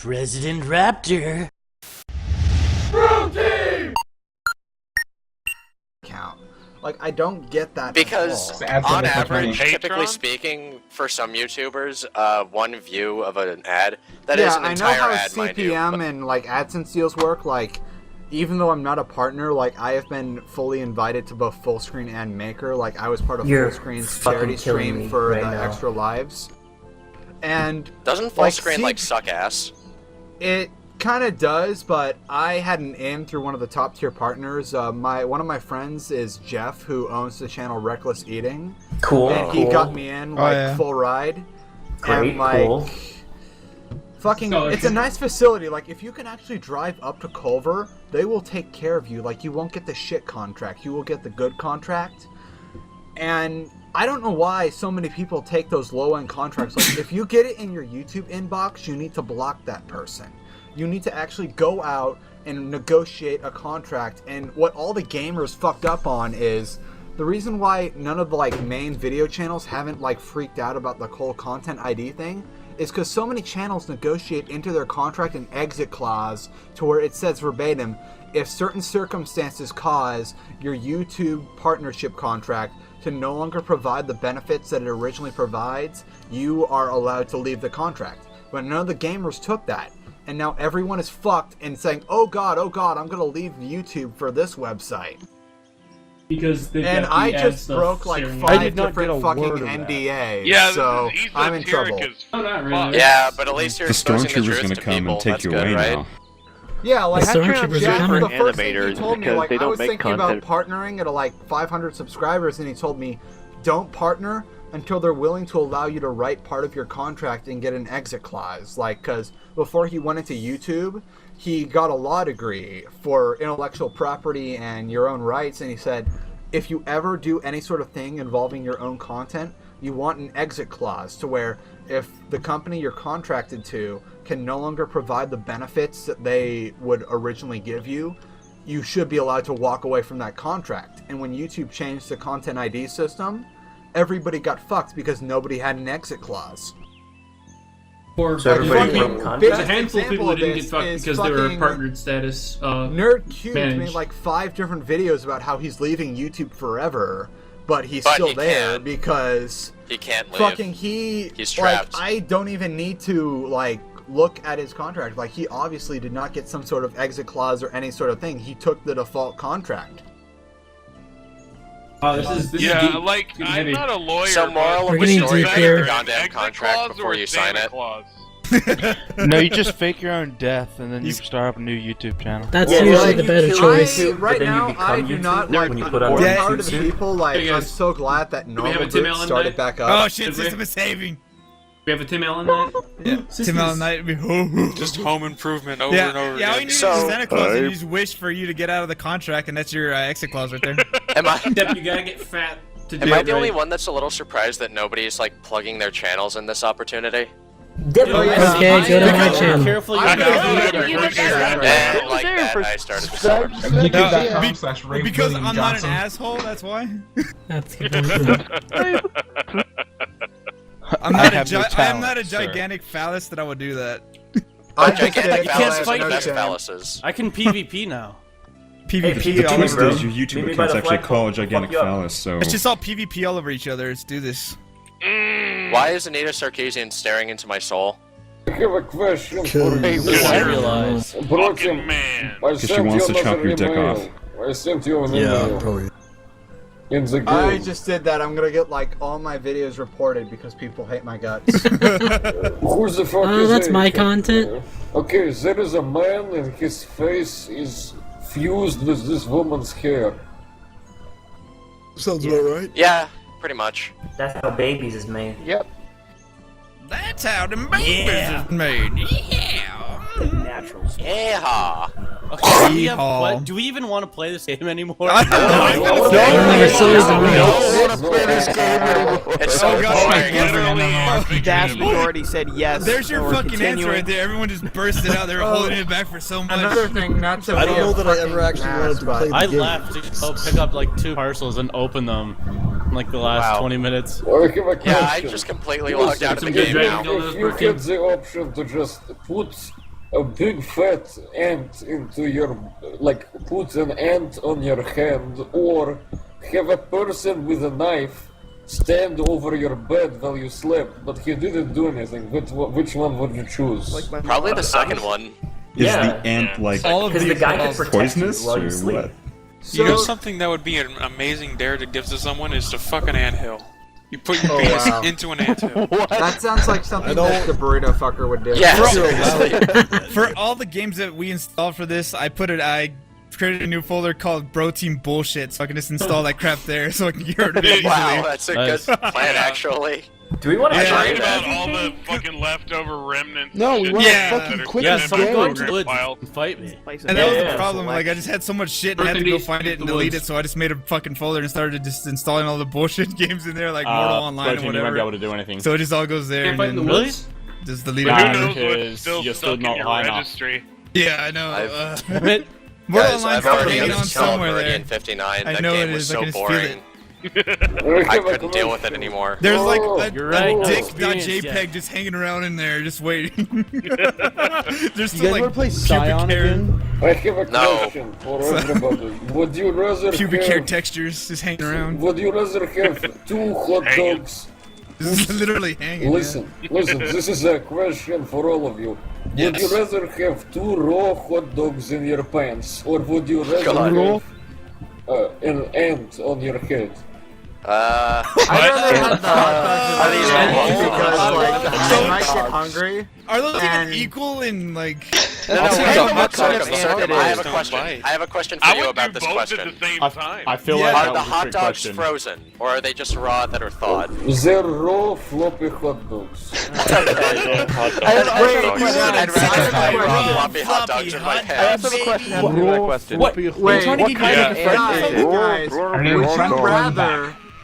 President Raptor. Count. Like, I don't get that. Because on average, typically speaking, for some YouTubers, one view of an ad, that is an entire ad, I know how CPM and like AdSense deals work. Like, even though I'm not a partner, like I have been fully invited to both Fullscreen and Maker. Like, I was part of Fullscreen's charity stream for the Extra Lives. And doesn't Fullscreen like suck ass? It kind of does, but I had an in through one of the top tier partners. One of my friends is Jeff, who owns the channel Reckless Eating. Cool. And he got me in full ride. Great, and like, cool. Fucking, it's a nice facility. Like, if you can actually drive up to Culver, they will take care of you. Like, you won't get the shit contract. You will get the good contract. And I don't know why so many people take those low-end contracts. Like, if you get it in your YouTube inbox, you need to block that person. You need to actually go out and negotiate a contract. And what all the gamers fucked up on is the reason why none of the like main video channels haven't like freaked out about the whole content ID thing is because so many channels negotiate into their contract an exit clause to where it says verbatim, if certain circumstances cause your YouTube partnership contract to no longer provide the benefits that it originally provides, you are allowed to leave the contract. But none of the gamers took that. And now everyone is fucked and saying, oh god, I'm gonna leave YouTube for this website. Because and I just broke like 5 different fucking NDAs, yeah, so I'm in trouble. Oh, not really. Yeah, but at least you're The exposing the stormtrooper's truth gonna to come people. and take That's you good, away right? now. Yeah, like The stormtroopers Jeff, are the coming. first thing he Animators told me, because like they I don't was make thinking content. about partnering at like 500 subscribers, and he told me, don't partner until they're willing to allow you to write part of your contract and get an exit clause. Like, because before he went into YouTube, he got a law degree for intellectual property and your own rights, and he said, if you ever do any sort of thing involving your own content, you want an exit clause to where if the company you're contracted to can no longer provide the benefits that they would originally give you, you should be allowed to walk away from that contract. And when YouTube changed the content ID system, everybody got fucked because nobody had an exit clause. So everybody there's a handful of people that didn't get fucked because they were partnered status. Nerd Cube made like 5 different videos about how he's leaving YouTube forever, but he's still there because he can't leave. Fucking he's trapped. Like, I don't even need to like look at his contract. Like, he obviously did not get some sort of exit clause or any sort of thing. He took the default contract. Oh, this is yeah, deep. like I'm not a lawyer. So moral of We're the getting story: deep read here. your goddamn contract before you sign it. No, you just fake your own death and then you start up a new YouTube channel. That's Yeah, usually like the better you choice. kill Right but then you now, become I do YouTube not like. when you put on I'm YouTube. part of the people. Like, Hey, guys. I'm so glad that we normal have a Tim boots Allen started night? back Oh up. shit, system is saving. We have a Tim Allen night. Yeah, Tim Allen night. Just home improvement over Yeah, and over yeah. All you again. need is So- Santa Claus, and you just wish for you to get out of the contract, and that's your exit clause right there. Am I? Except you gotta get fat to do Am I it the only right. one that's a little surprised that nobody's like plugging their channels in this opportunity? Definitely. Okay, go to my channel. Careful, I'm you're gonna gonna be get And like that, I started the summer. Because I'm not an asshole. That's why. That's a good one. I'm I not have no I'm talent, not a sir. gigantic phallus that I would do that. I Gigantic You can't phallus fight and best here. phalluses. I can PvP now. PvP. Hey, The all twist over. is your Meet me YouTube by account's the actually flagpole. called Gigantic Fuck you up. Phallus, so... It's just all PvP all over each other. Let's do this. Why is Anita Sarkeesian staring into my soul? I have a question for Hey, you. I realize. Fucking man. I she sent wants you to chop another your dick email. off. I sent you an email. probably. In the game. I just did that. I'm gonna get like all my videos reported because people hate my guts. Who the fuck Oh, is that's it? my content. Okay, there is a man and his face is fused with this woman's hair. Sounds about right. Yeah, pretty much. That's how babies is made. Yep. That's how the babies is made. Yeah. Natural. Yeah. Okay, do we have Yeehaw. what? Do we even want to play this game anymore? I don't know. We're so It's so boring. Literally, Dash already said yes. There's your so we're fucking answer continuing. right there. Everyone just burst it out. They were holding it back for so much. Another thing, not to I don't be a know that I fucking ever actually wanted to ass, play but I left to go pick up like 2 parcels and open them in like the last 20 minutes. I have a question. Yeah, I just completely logged out of the Some good game Dragon now. Ball If you working. get the option to just put a big fat ant into your, like, put an ant on your hand, or have a person with a knife stand over your bed while you slept, but he didn't do anything. Which one would you choose? Probably the second one. Is the ant like Because the guy can protect poisonous you while or you sleep. what? You know something that would be an amazing dare to give to someone is to fuck an anthill. You put your penis into an anthill. That sounds like something that the burrito fucker would do. Yeah, For all the games that we installed for this, I created a new folder called Bro Team Bullshit, so I can just install that crap there, so I can get rid of it easily. Wow, that's a good plan, actually. Do we want to try Worried about that? all the fucking leftover remnants. No, we want to fucking quit this someone go game. into the woods and fight me. And that was the problem, like, I just had so much shit and I had to go find it and delete it, so I just made a fucking folder and started just installing all the bullshit games in there, like Mortal Online and whatever. You won't be able to do anything. So it just all goes there and then Really? just delete Who it. knows what's still stuck in your registry? Yeah, I know. Guys, Mortal Online's I've already hanging on installed somewhere there. Meridian 59. I That know game it was is, I so can just feel boring. I I couldn't deal with it anymore. There's like You're a right, no dick.jpg just hanging around in there, just waiting. There's You still guys want to like play Scion again? I have a question for everybody. Would you rather pubic hair have... textures just hanging around. Would you rather have 2 hot dogs? This is literally hanging. Listen, this is a question for all of you. Would you rather have 2 raw hot dogs in your pants, or would you rather have an ant on your head? I'd rather have the hot dogs because, like, I might get hungry. Are those even equal in like? I have a question. I have a question for you about this question. At the same time. I feel like Are the hot dogs frozen, or are they just raw that are thawed? They're raw floppy hot dogs. I'd rather have raw floppy hot dogs in my pants.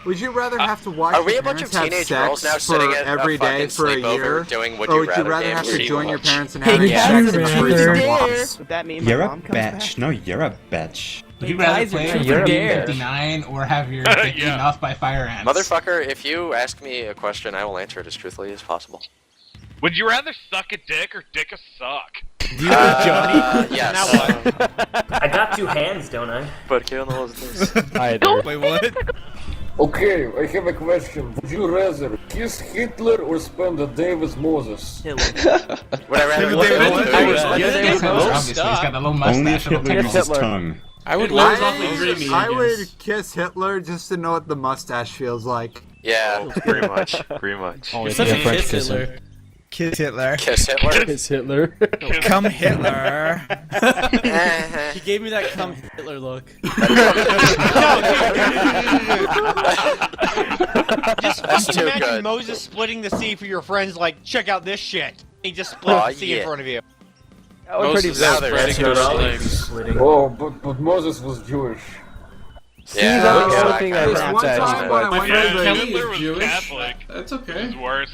Would you rather have to watch Are we your a bunch of parents have teenage girls now sex sitting for at every a day fucking for a sleepover year? doing Would Or You would you Rather rather have games to you join your watch? parents and having sex for threesome once? Would that mean You're my a mom comes back? bitch. No, you're a bitch. Would you rather play You're 59 or have your dick eaten off by fire ants? Motherfucker, if you ask me a question, I will answer it as truthfully as possible. Would you rather suck a dick or dick a suck? Do you know Johnny? Yes. I got 2 hands, don't I? But ¿qué onda los dos? Wait, what? Okay, I have a question. Would you rather kiss Hitler or spend a day with Moses? Would I rather Obviously, he's got the little mustache. Only if it'll Hitler take uses him. tongue. I would I would kiss Hitler just to know what the mustache feels like. Yeah, pretty much. Pretty much. You're such a kiss Hitler. Kiss Hitler. Kiss Hitler. Kiss Hitler. Come Hitler. He gave me that come Hitler look. Just That's fucking too imagine good. Moses splitting the sea for your friends, like, check out this shit. He just split the sea in front of you. Moses now they're spreading those legs. Oh, but Moses was Jewish. Yeah, that's the okay. only thing I This one time when I went Yeah, to the... Hitler was Jewish. Catholic. That's okay. It's worse.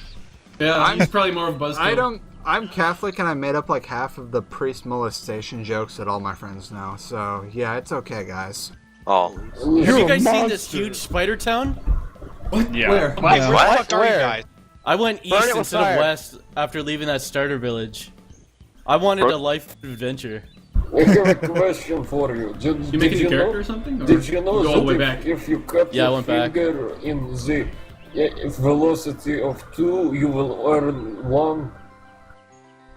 Yeah, he's probably more of a buzzkill. I'm Catholic and I made up like half of the priest molestation jokes that all my friends know. So yeah, it's okay, guys. Oh. Have you guys seen this huge spider town? What? Yeah. Where? What the fuck are you guys? I went east instead of west after leaving that starter village. I wanted a life adventure. I have a question for you. You make a new character or something? Or Did you know go all the way that back? if you cut Yeah, I your went back. finger in the velocity of 2, you will earn 1?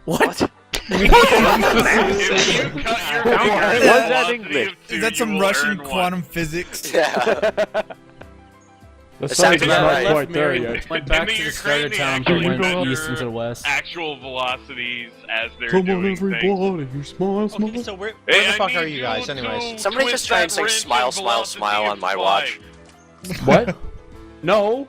What? If you cut your finger What's that English? Is that some Russian quantum physics? Yeah. That sounds sounds about not right. quite there yet. Went back to the starter town, but went east into west. Actual velocities as they're Come on, doing things. everybody, you smile, smile. Okay, so where Hey, the I fuck are need you guys, to anyways? Somebody twist just try and that sing wrench Smile, of Smile, velocity Smile on and my slide. watch. What? No.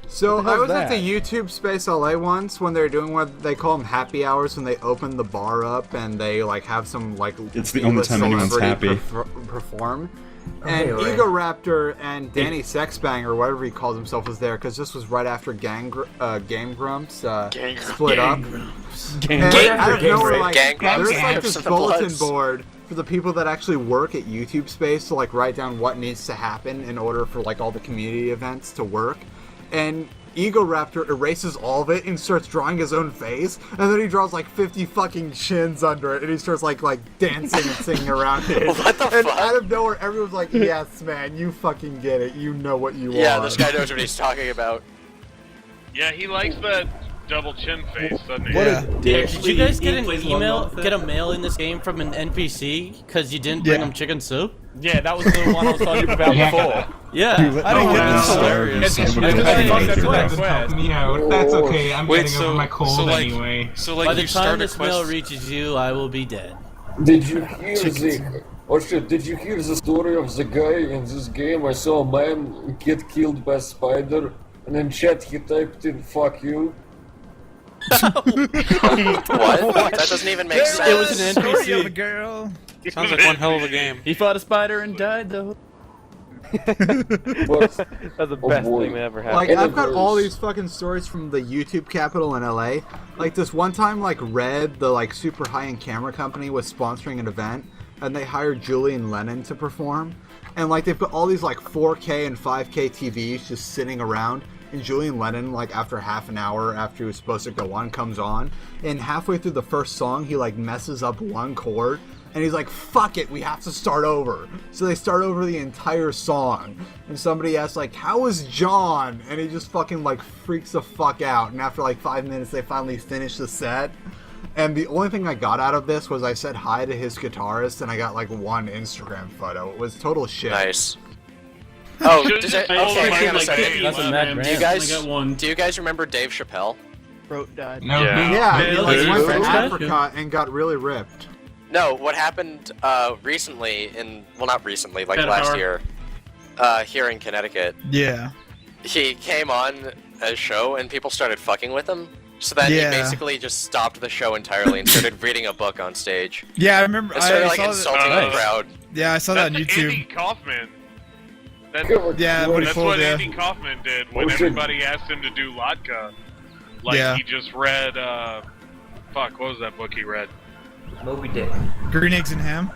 So What the I hell's was at that? the YouTube Space LA once when they were doing what they call them happy hours when they open the bar up and they like have some like It's the only time anyone's happy. perform. And Anyway. Ego Raptor and Danny Sexbang or whatever he called himself was there because this was right after Game Grumps split up. And out of nowhere, like, there's like this bulletin board for the people that actually work at YouTube Space to like write down what needs to happen in order for like all the community events to work. And Ego Raptor erases all of it and starts drawing his own face, and then he draws like 50 fucking chins under it, and he starts like dancing and singing around it. What the and fuck? out of nowhere, everyone's like, "Yes, man, you fucking get it. You know what you Yeah, are." this guy knows what he's talking about. Yeah, he likes that double chin face, doesn't he? What a dick. Did you guys get an email, get a mail in this game from an NPC because you didn't bring him chicken soup? Yeah, that was the one I was talking about before. Yeah, I don't get this. hilarious. That's okay. I'm getting over my cold anyway. So like by the you time start a this mail quest. reaches you, I will be dead. Did you hear the... Oh shit, did you hear the story of the guy in this game? I saw a man get killed by a spider, and in chat he typed in, "fuck you." What? That doesn't even make sense. It was an Story of a NPC. girl. Sounds like one hell of a game. He fought a spider and died though. But, That's the best boy. thing that ever happened. Like, And I've it got all was- these fucking stories from the YouTube capital in LA. Like, this one time, like, Red, the, like, super high-end camera company, was sponsoring an event, and they hired Julian Lennon to perform. And, like, they've got all these, like, 4K and 5K TVs just sitting around, and Julian Lennon, like, after half an hour after he was supposed to go on, comes on, and halfway through the first song, he, like, messes up one chord, and he's like, "Fuck it, we have to start over." So they start over the entire song. And somebody asks, like, "How is John?" And he just fucking, like, freaks the fuck out. And after, like, 5 minutes, they finally finish the set. And the only thing I got out of this was I said hi to his guitarist, and I got, like, one Instagram photo. It was total shit. Nice. Oh, Should've does just it, told okay, him, hang on a like, second. hey, That's a man. mad Do you rant. guys, I got one. do you guys remember Dave Chappelle? Throat died. No. Yeah. Yeah, he, like, Who? went to French guy? Africa and got really ripped. No, what happened recently well, not recently, like About an last hour. year, here in Connecticut, Yeah. he came on a show and people started fucking with him. So then Yeah. he basically just stopped the show entirely and started reading a book on stage. Yeah, I remember. And started I like saw insulting that. the crowd. Yeah, I saw that on That's YouTube. Andy Kaufman. That's, Yeah, what he that's pulled, what yeah. Andy Kaufman did when Oh, shit. everybody asked him to do Latka. Like, Yeah. he just read, fuck, what was that book he read? Moby Dick. Green eggs and ham.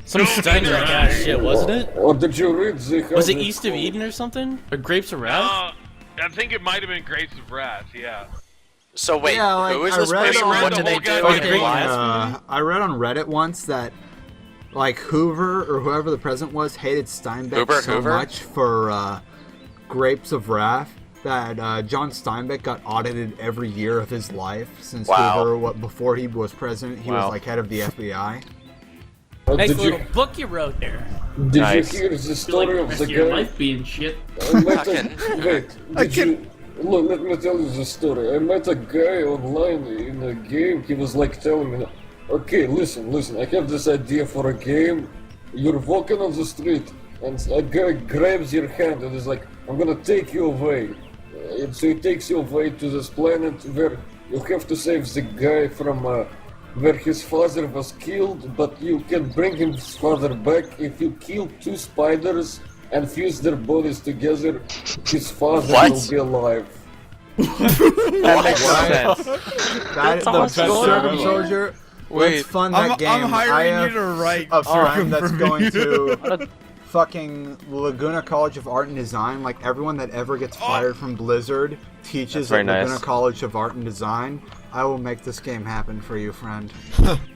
Some Steinbeck ass shit, wasn't it? Or did you read the... Was it East of Eden or something? Or Grapes of Wrath? I think it might have been Grapes of Wrath, yeah. So wait, Yeah, like, who is I this read person? on- What did they do? Okay, I read on Reddit once that, like, Hoover or whoever the president was hated Steinbeck Hubert so Hoover? much for Grapes of Wrath that John Steinbeck got audited every year of his life since Wow. Hoover, before he was president, he was Wow. like head of the FBI. Nice Did little you, book you wrote there. did Nice. you hear the story of the Your guy... life being shit. I met Fucking- wait, did you... Look, let me tell you the story. I met a guy online in a game. He was like telling me, "Okay, listen, I have this idea for a game. You're walking on the street, and a guy grabs your hand and is like, I'm gonna take you away. And so he takes you away to this planet where you have to save the guy from where his father was killed, but you can bring his father back if you kill 2 spiders and fuse their bodies together. His father What? will be alive." That makes no sense. That, the awesome. Circum Soldier. Wait. Let's fund that game. I'm I hiring have you to write. a friend that's for going me. to fucking Laguna College of Art and Design. Like, everyone that ever gets fired from Blizzard teaches That's at very Laguna nice. College of Art and Design. I will make this game happen for you, friend.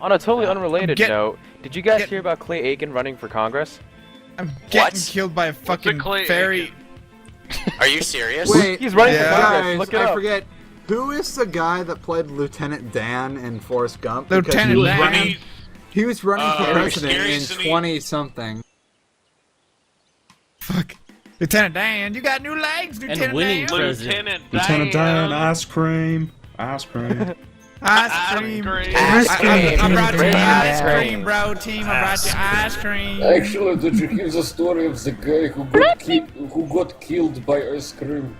On a totally unrelated Get- note, did you guys get- hear about Clay Aiken running for Congress? I'm getting What? killed by a fucking Clay fairy. Are you serious? Wait, He's running for guys, Congress, look it I up. forget. Who is the guy that played Lieutenant Dan in Forrest Gump? Because Lieutenant Dan. Running, He was running for president Scary in City. 20-something. Fuck. Lieutenant Dan, you got new legs, Lieutenant winning Dan. president. Lieutenant Dan, ice cream. Ice cream. Ice cream. Ice cream. I brought you ice Ice cream, cream. bro, team. I brought you ice cream. Actually, did you hear the story of the guy who got killed by ice cream?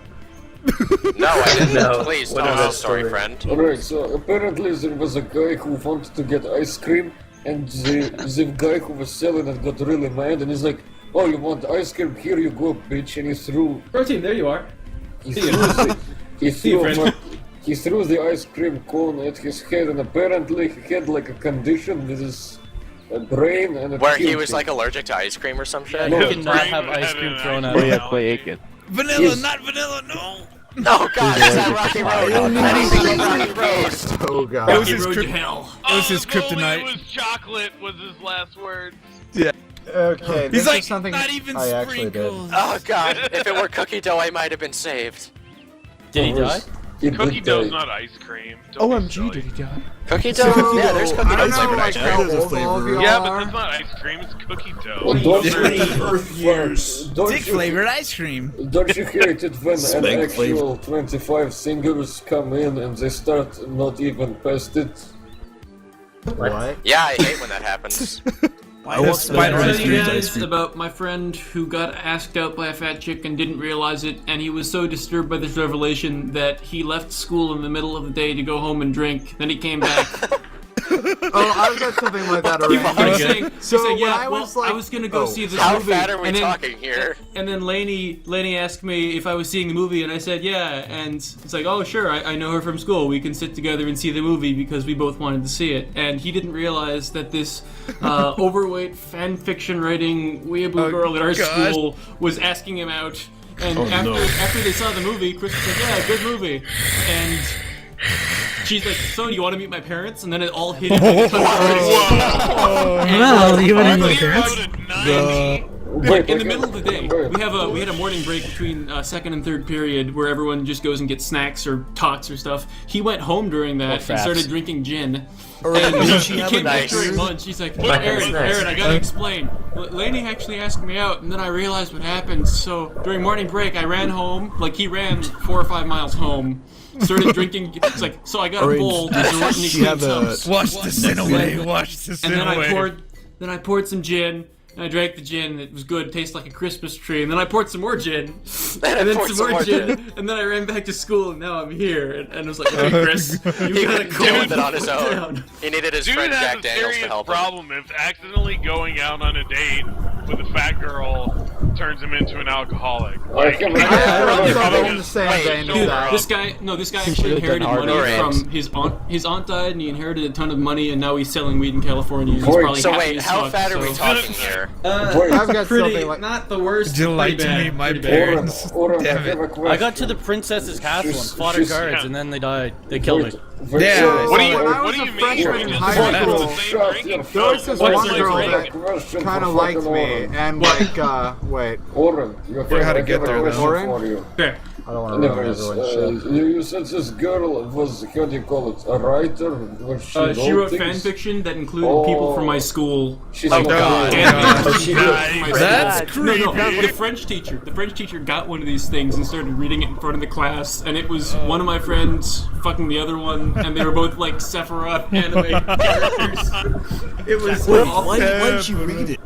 No, I didn't. No. Please What tell is us that the story, story? friend. Alright, so apparently there was a guy who wanted to get ice cream, and the guy who was selling it got really mad, and he's like, "Oh, you want ice cream? Here you go, bitch!" And he threw Protein, there you are. he threw friend. he threw the ice cream cone at his head, and apparently he had like a condition with his brain, and it Where he killed was him. like allergic to ice cream or some Yeah, shit? you No. cannot have ice cream thrown at Oh you. yeah, Clay Aiken. Vanilla, not vanilla, no! Oh god, is that Rocky Road? Anything but Rocky Road. Oh god. It was his Road to hell. It was his kryptonite. It was chocolate was his last words. Yeah. Okay, He's this like, is something not even I actually did. sprinkles. Oh god, if it were cookie dough, I might have been saved. Did he die? Cookie dough's not ice cream. OMG, did he die? Cookie dough? Yeah, there's cookie dough flavored ice how cream. old all of you Yeah, but are. that's not ice cream, it's cookie dough. Don't Dick flavored ice cream. Don't you hate it when Spank an actual 25 singers come in and they start not even past it? What? Yeah, I hate when that happens. I want Spider to ice tell you cream. guys about my friend who got asked out by a fat chick and didn't realize it, and he was so disturbed by this revelation that he left school in the middle of the day to go home and drink. Then he came back. Oh, I've got something like that already. He was saying, when I was gonna go see this How movie. fat are we and then, talking here? And then Lainey asked me if I was seeing the movie, and I said yeah. And it's like, oh sure, I know her from school. We can sit together and see the movie because we both wanted to see it. And he didn't realize that this overweight fan fiction writing weeaboo girl at our school was asking him out. And after they saw the movie, Chris was like, yeah, good movie. And she's like, so do you want to meet my parents? And then it all hit him. Well, you want to meet my parents? In the middle of the day, we had a morning break between second and third period where everyone just goes and gets snacks or talks or stuff. He went home during that and started drinking gin. And he came back during lunch. He's like, Aaron, I gotta explain. Lainey actually asked me out, and then I realized what happened. So during morning break, I ran home. Like he ran 4 or 5 miles home. Started drinking. It's like, so I got a bowl. Wash the sin away. Wash the sin away. Then I poured some gin. And I drank the gin, it was good, tasted like a Christmas tree, and then I poured some more gin, and then some more gin, and then I ran back to school, and now I'm here, and I was like, hey Chris, you gotta do it on his own. He needed his friend Jack Daniels to help him. Problem if accidentally going out on a date with a fat girl turns him into an alcoholic. Like, this guy actually inherited money from his aunt. His aunt died, and he inherited a ton of money, and now he's selling weed in California. And he's probably so happy wait, as how fuck, fat are we talking here? I've got pretty, something like not the worst. Would you like to meet my parents? Damn it. I got to the princess's castle and fought her guards, and then they died. They killed me. Yeah. What do you freshman in high school, there was this one girl that kind of liked me, and like, wait. Oren, you Forget how to get there, though. Oren? Okay. I don't want to ruin Anyways, everyone's shit. you said this girl was, how do you call it, a writer? Was She wrote fan fiction that included people from my school. She's Oh god. That's creepy. No, the French teacher got one of these things and started reading it in front of the class, and it was one of my friends fucking the other one, and they were both like Sephiroth anime characters. It was awful. Why did she read it?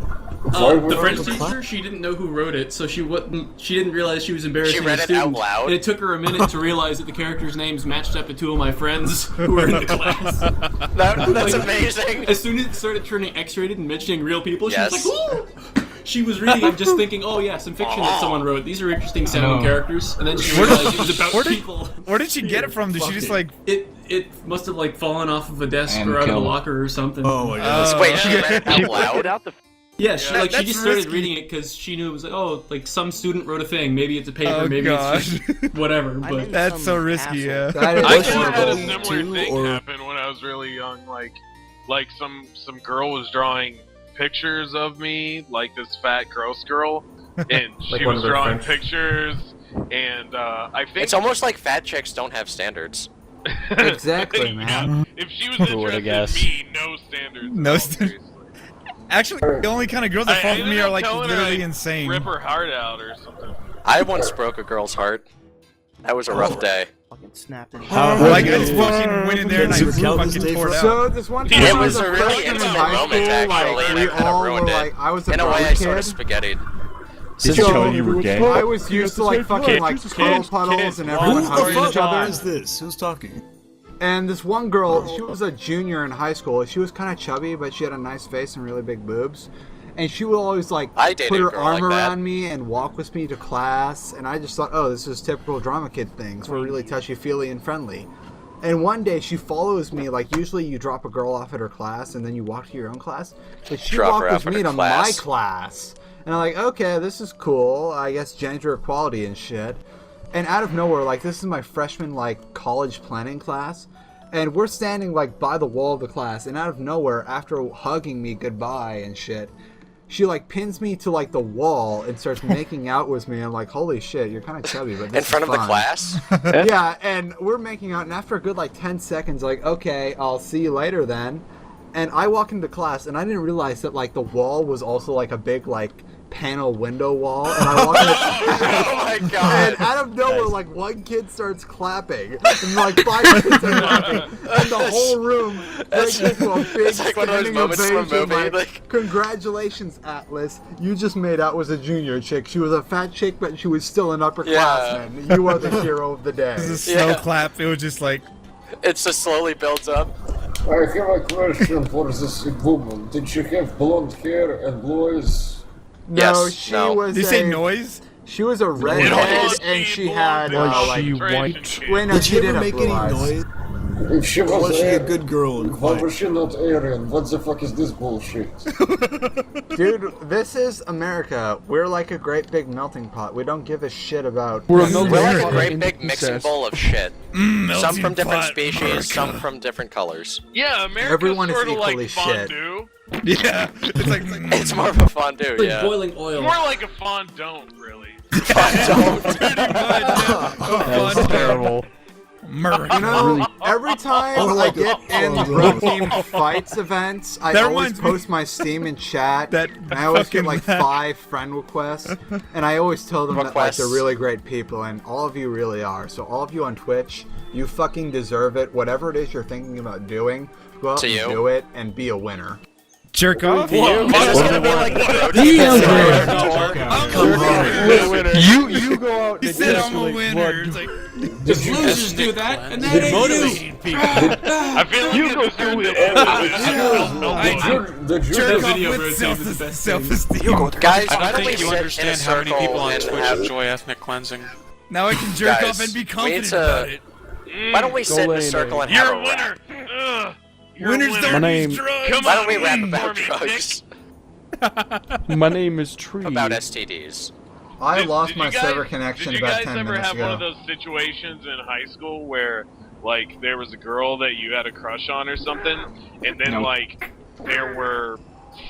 The French teacher, she didn't know who wrote it, so she didn't realize she was embarrassing She read the it student. out loud? And it took her a minute to realize that the characters' names matched up to 2 of my friends who were in the class. That's amazing. As soon as it started turning X-rated and mentioning real people, she was Yes. like, ooh! She was reading it just thinking, oh yeah, some fiction that someone wrote. These are interesting sounding characters. And then she realized it was about people. Where did she get it from? Did she just like... It must have like fallen off of a desk or out of a locker or something. Oh my god. Wait, she read it out loud? Yeah, she just started reading it because she knew it was like, oh, like some student wrote a thing. Maybe it's a paper, maybe it's just whatever. But that's so risky, yeah. I had a similar thing happen when I was really young. Like some girl was drawing pictures of me, like this fat gross girl, and she was drawing pictures, and I think it's almost like fat chicks don't have standards. Exactly, man. If she was interested in me, no standards. No standards. Actually, the only kind of girls that fall for me are like literally insane. Rip her heart out or something. I once broke a girl's heart. That was a rough day. Fucking snapped in. Like I just fucking went in there and I fucking tore it out. So this one time It I was was a really freshman in intimate high moment, school, actually, like and we I kind of all were ruined like, it. I was a In a way, brown I sort of kid. spaghettied. Since So, Cody, you were gay. I was used to like fucking like cuddle puddles and everyone hugging each other. Who is this? Who's talking? And this one girl, she was a junior in high school. She was kind of chubby, but she had a nice face and really big boobs. And she would always like I dated put a her girl arm like that. around me and walk with me to class. And I just thought, oh, this is typical drama kid things. We're really touchy-feely and friendly. And one day she follows me, like usually you drop a girl off at her class and then you walk to your own class. But she walked with me to my class. And I'm like, okay, this is cool. I guess gender equality and shit. And out of nowhere, like this is my freshman like college planning class. And we're standing like by the wall of the class. And out of nowhere, after hugging me goodbye and shit, she like pins me to like the wall and starts making out with me. I'm like, holy shit, you're kind of chubby, but this in front is of fun. The class. Yeah, and we're making out, and after a good like 10 seconds, like, okay, I'll see you later then. And I walk into class, and I didn't realize that like the wall was also like a big like panel window wall, and I walk into oh my god! And out of nowhere, like one kid starts clapping, and like 5 kids are clapping, and the whole room breaks into a big like one of those standing moments from a ovation. movie, Like, congratulations, Atlas! You just made out with a junior chick. She was a fat chick, but she was still an upperclassman. You are the hero of the day. This is a slow clap. It was just like. It just slowly builds up. I have a question for this woman. Did she have blonde hair and blue eyes? No, she was. Did you say noise? She was a redhead, and she had like white? Wait, no, Did she she didn't ever have make blue any eyes. noise? If she was, Was she a good girl? Why was she not Aryan? What the fuck is this bullshit? Dude, this is America. We're like a great big melting pot. We don't give a shit about. We're like a great big mixing bowl of shit. Some from different species, America. some from different colors. Yeah, America's Everyone is sort of equally like shit. fondue. Yeah, it's like It's more of a fondue, Like yeah. boiling oil. More like a fondant, really. That's terrible. You know, every time I get in Bro Team Fights events, I That always reminds me- post my Steam and chat, That and I always get fucking like map. 5 friend requests, and I always tell them that like Requests. they're really great people, and all of you really are. So all of you on Twitch, you fucking deserve it. Whatever it is you're thinking about doing, go out To and you. do it and be a winner. Jerk off? It's just gonna be like You go out. He said I'm a winner. It's like, Just losers do that, and that ain't Motivating people. I feel like You go turned do into it. The jerk off video with road team is the best self-esteem. Guys, I why don't don't we think you sit in a understand how many circle people on and Twitch have... enjoy ethnic cleansing. Now I can jerk Guys, off and be we confident need to- about it. Why don't we sit in lay a in circle and You're have a a winner. rap? Ugh. You're Winners a winner. don't My name- use drugs. Come Why on, don't we rap for about me, drugs? My name is Tree. About STDs. I lost Did my you guys- server connection Did you about guys 10 ever minutes have one of ago. those situations in high school where, like, there was a girl that you had a crush on or something, and then, like, there were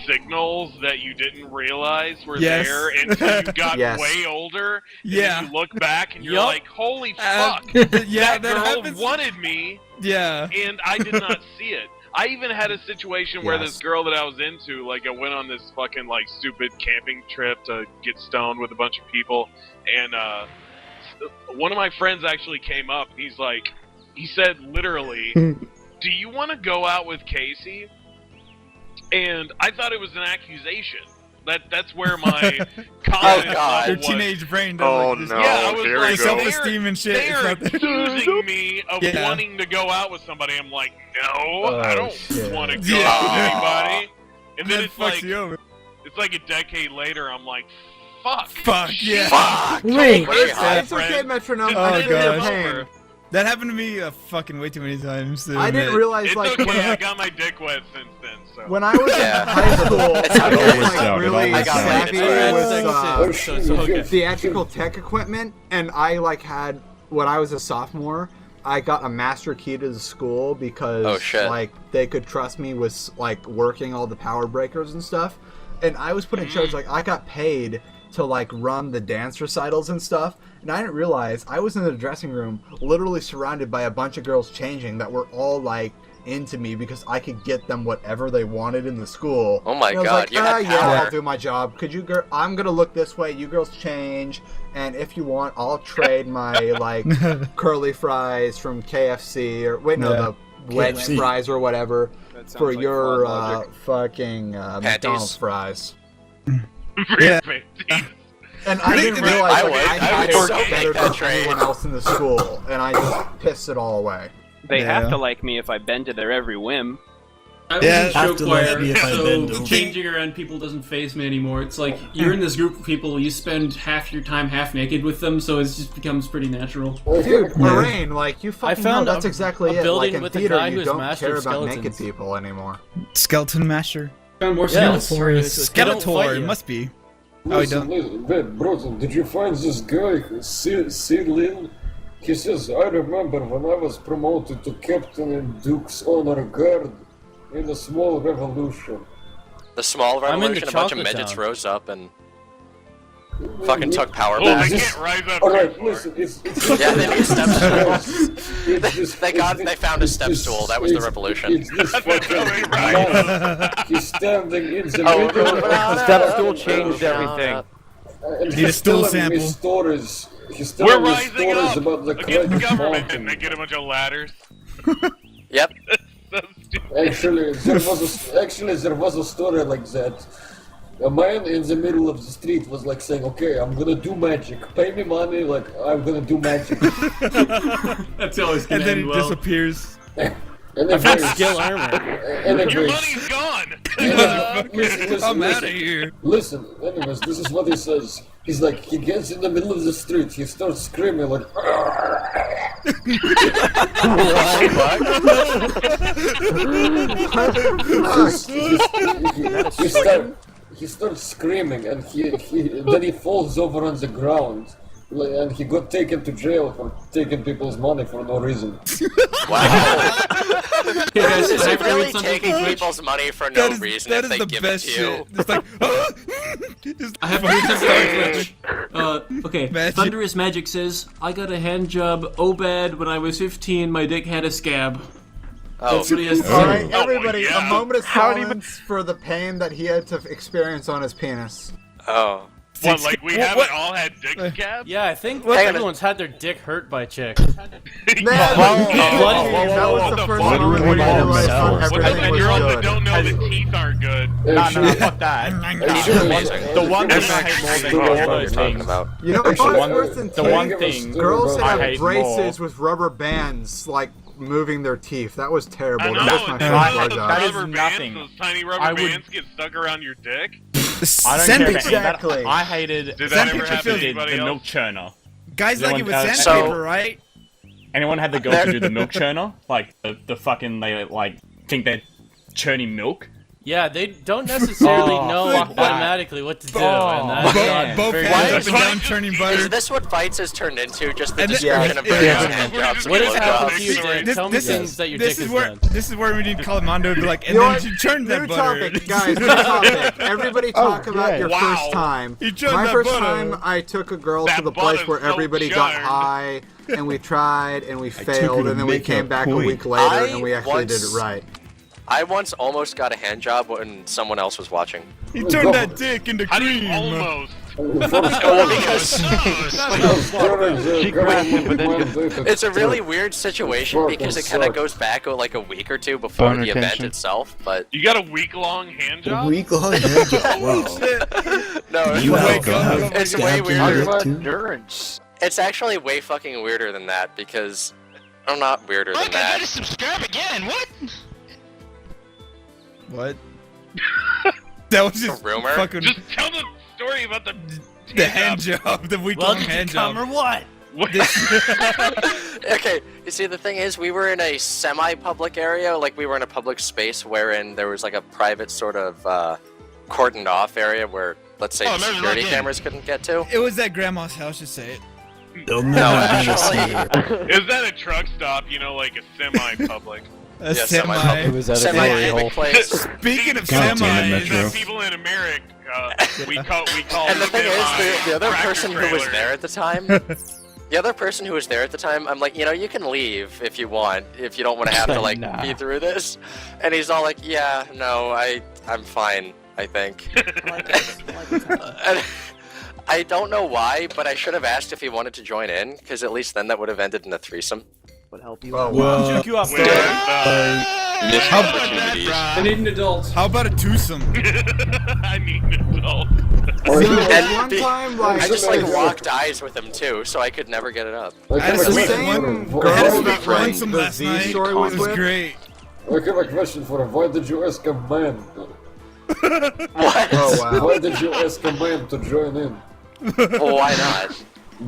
signals that you didn't realize were Yes. there until you got Yes. way older, and Yeah. then you look back and you're Yup. like, holy fuck, Yeah, that that girl happens. wanted me, Yeah. and I did not see it. I even had a situation where Yes. this girl that I was into, like, I went on this fucking, like, stupid camping trip to get stoned with a bunch of people, and, one of my friends actually came up, he's like, he said literally, do you want to go out with Casey? And I thought it was an accusation. That's where my confidence God. Your level was. teenage brain does Oh, like this. no. Yeah, I was here like, we go. Self-esteem and shit. They It's are not there. accusing me of Yeah. wanting to go out with somebody. I'm like, no, Oh, I don't shit. want to go Yeah. out with anybody. And then That it's fucks like, you over. it's like a decade later. I'm like, fuck. Fuck, yeah. Fuck! Wait. It's okay, Metronome. Oh, I didn't feel gosh. pain. That happened to me fucking way too many times. to I didn't admit. realize It's like okay. I got my dick wet since then. So. when I was Yeah. in high school, It's I okay. was It works like out. It really always savvy works out. with theatrical tech equipment, and I like had when I was a sophomore. I got a master key to the school because Oh, shit. like they could trust me with like working all the power breakers and stuff. And I was put in charge, like I got paid to like run the dance recitals and stuff. And I didn't realize I was in the dressing room literally surrounded by a bunch of girls changing that were all like into me because I could get them whatever they wanted in the school. Oh my And I was God, like, you had yeah, power." I'll do my job. Could you I'm gonna look this way, you girls change, and if you want, I'll trade my like curly fries from KFC or wait no Yeah. the wedge KFC. fries or whatever sounds for like your flawed logic. fucking McDonald's fries. Yeah. And I didn't realize I like, would. I I had would worked so make better that than trade. anyone else in the school, and I just pissed it all away. They Yeah. have to like me if I bend to their every whim. I was in show choir, so changing around people doesn't faze me anymore. It's like, you're in this group of people, you spend half your time half naked with them, so it just becomes pretty natural. Dude, Lorraine, like, you fucking know that's exactly it. Like, in with a theater, guy you who's don't master care of about skeletons. naked people anymore. Skeleton Master. Found more Skeletor, it must be. Oh, he don't. Listen, bro, did you find this guy, Lin? He says, I remember when I was promoted to captain in Duke's honor guard in a small revolution. The small revolution, a bunch of midgets rose up and fucking took power They back. can't rise up. Alright, listen, it's yeah, they need a step stool. They found a step stool. That was the revolution. It's this fucking man. He's standing in the middle. Step stool changed everything. And Need a he's stool telling me sample. stories. He's We're telling me rising stories up about the against Kraken government, Mountain. and they get a bunch of ladders. Yep. Actually, there was a story like that. A man in the middle of the street was like saying, "Okay, I'm gonna do magic. Pay me money, like I'm gonna do magic." That's always gonna And then end it well. disappears. I've got skill armor. Your money's gone! I'm out of here. Listen, anyways, this is what he says. He's like, he gets in the middle of the street, he starts screaming like, he starts screaming and then he falls over on the ground. And he got taken to jail for taking people's money for no reason. Wow. Hey guys, Is I it really something taking from Twitch? people's money for no reason if they give it to you? It's like, I have heard something on Twitch. Okay, Thunderous Magic says, I got a hand job, bad, when I was 15, my dick had a scab. Oh, That's what he has to say. Alright, everybody, yeah. a moment of silence for the pain that he had to experience on his penis. Oh. What, like we haven't all had dick scabs? Yeah, I think Hang on. everyone's had their dick hurt by chicks. That was the first moment where you realized not everything was You're on the good. don't know the teeth aren't good. No, fuck that. The one thing I hate more than all those things. You know what's worse than The one teeth? thing Girls that I have hate braces more. with rubber bands, like, moving their teeth. That was terrible. I know, That was my those favorite job. That is rubber nothing. bands, those tiny I rubber would- bands get stuck around your dick. I don't care about Exactly. that. I hated Did that ever the happen to did anybody the milk else? churner. Guys like it with Anyone- sandpaper, right? Anyone had the girl to do the milk churner? Like the fucking they like think they're churning milk. Yeah, they don't necessarily Oh, know fuck that. automatically what to do, and that's Both very hands good. up and down turning butter. Is this what Fights has turned into? Just the And description of yeah. hand jobs? What has and happened blowjobs? to you, Dick? Tell me things that your This dick is has where done. this is where we need Calamando to be like, and You know then what? you turn that New butter. topic, guys. New topic. Everybody talk about your Wow. first time. You turned My that first butter. time, I took a girl That to the butter's place where so everybody got churned. high, and we tried, and we took failed, her to and then we make came a back a point. week later, I and we actually did it once- right. I once almost got a hand job when someone else was watching. You turned that dick into How do you cream. almost? Well, because It's it's a really weird situation because it kind of goes back like a week or two before Boner the event tension. itself. But You got a week-long hand job? Week-long hand job. Wow. no, You wake have up, it's way stabbed your weirder. dick too? It's actually way fucking weirder than that because I'm not weirder than Look, I gotta that. subscribe again. What? What? That was just rumor? fucking Just tell the story about the hand job, the week-long hand job. Or what? Okay, you see, the thing is, we were in a semi-public area, like we were in a public space wherein there was like a private sort of cordoned off area where, let's say, remember security that game. cameras couldn't get to. It was at grandma's house, just say it. They'll No, never be actually, Is that a truck stop? You know, like a semi-public. A Yeah, semi. semi-public. was at a Semi-public place. Speaking of God damn it, semis, Metro. People in America, we call And the thing is, the other tractor person who was trailer. there at the time, I'm like, you know, you can leave if you want, if you don't want to have to like Nah. be through this. And he's all like, yeah, no, I'm fine, I think. And I don't know why, but I should have asked if he wanted to join in, because at least then that would have ended in a threesome. Would help you. Oh, Well, Juke you up, With, I need an adult. how about a twosome? I need an adult. And one time, like, I just like locked eyes with him too, so I could never get it up. I had a the sweet same one. girl I had a sweet that like threesome the last Z night. story It was was with, great. have a question for him. Why did you ask a man? What? Oh wow. Why did you ask a man to join in? Well, why not?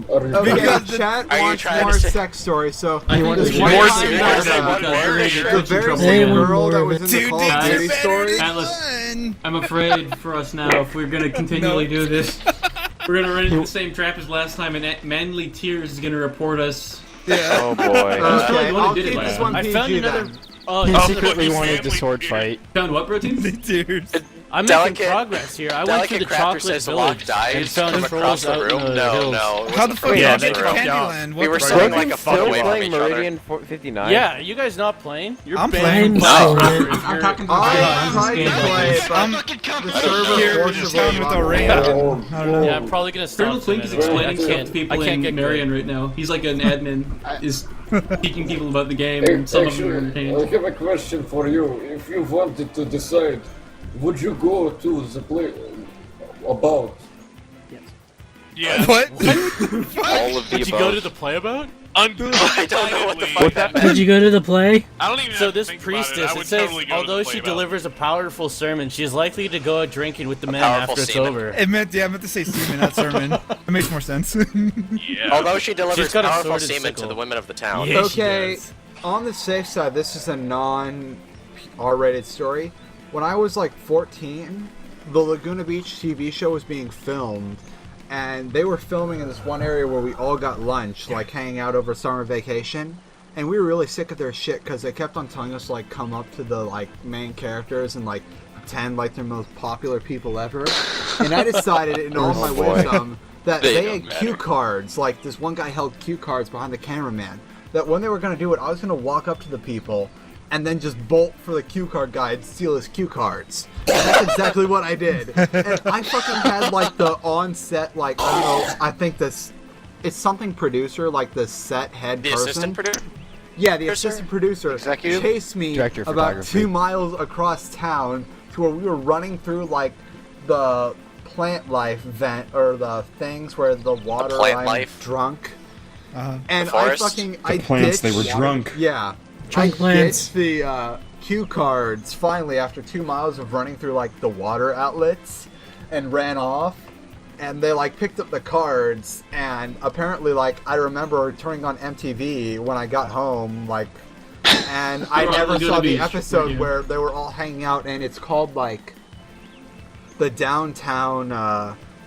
Okay, Because chat Are you wants trying to more say- sex stories, so I think one it's time more that, serious the very same girl that was in the Call of Duty story. Atlas, I'm afraid for us now, if we're gonna continually do this, we're gonna run into the same trap as last time, and Manly Tears is gonna report us. Yeah. Oh boy. Okay, I'll keep this one I PG found another. then. Oh, He you secretly wanted to sword fight. Found what protein? Dude. I'm Delicate- making progress here. I went to the Delicate Crafter chocolate says the lock village dies and found from across trolls the out in room. the No, hills. no. How the fuck did Yeah, you they get to dropped out. Candyland? We were What the sitting fuck? like a foot away from playing each other. Meridian 59? Yeah, you guys not playing? You're I'm banned. playing. I'm talking to I tried to play, I'm but the server here forcibly town with a locked ring. me out. I don't know. Yeah, I'm probably gonna stop. Colonel Twink is soon anyway. explaining stuff to people I can't in get Meridian right now. He's like an admin, is teaching people about the game, and some of them are Actually, I entertained. have a question for you. If you wanted to decide, would you go to the play about? Yeah. What? All of the Did you go to the play about? I don't know what the fuck What that that meant. Did you go to the play? I don't even So have to this think about it. priestess, I it would says, totally go to although the she playbout. delivers a powerful sermon, she is likely to go out drinking with the men powerful after it's semen. over. It meant, yeah, I meant to say semen, not sermon. It makes more sense. Yeah. Although she delivers She's got a powerful sword and semen to sickle. the women of the town. Yeah, she Okay, does. on the safe side, this is a non-R-rated story. When I was like 14, the Laguna Beach TV show was being filmed, and they were filming in this one area where we all got lunch, like hanging out over summer vacation. And we were really sick of their shit because they kept on telling us to like come up to the like main characters and like pretend like they're the most popular people ever. And I decided in all my wisdom that They they don't had matter. cue cards. Like this one guy held cue cards behind the cameraman. That when they were gonna do it, I was gonna walk up to the people and then just bolt for the cue card guy and steal his cue cards. And that's exactly what I did. And I fucking had like the on-set, like, I don't know, I think this, it's something producer, like the set head The person. assistant producer? Yeah, the assistant producer Executive? chased me Director of about photography. 2 miles across town to where we were running through like the plant life vent or the things where the water plant I'm life? drunk. Uh-huh. And The I forest? fucking The plants, they ditched- were drunk. Yeah. Drunk I plants. ditched the cue cards finally after 2 miles of running through like the water outlets and ran off. And they like picked up the cards, and apparently like I remember turning on MTV when I got home, like, and I You're on never Laguna saw the Beach, episode yeah. where they were all hanging out, and it's called like the downtown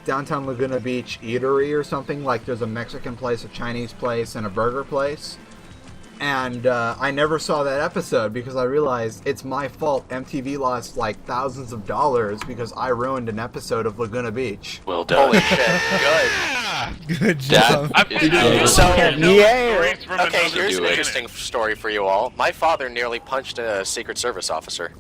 Laguna Beach Eatery or something. Like there's a Mexican place, a Chinese place, and a burger place. And I never saw that episode because I realized it's my fault. MTV lost like thousands of dollars because I ruined an episode of Laguna Beach. Well done. Holy shit, good. Good job. So, Yeah. okay, here's an interesting story for you all. My father nearly punched a Secret Service officer.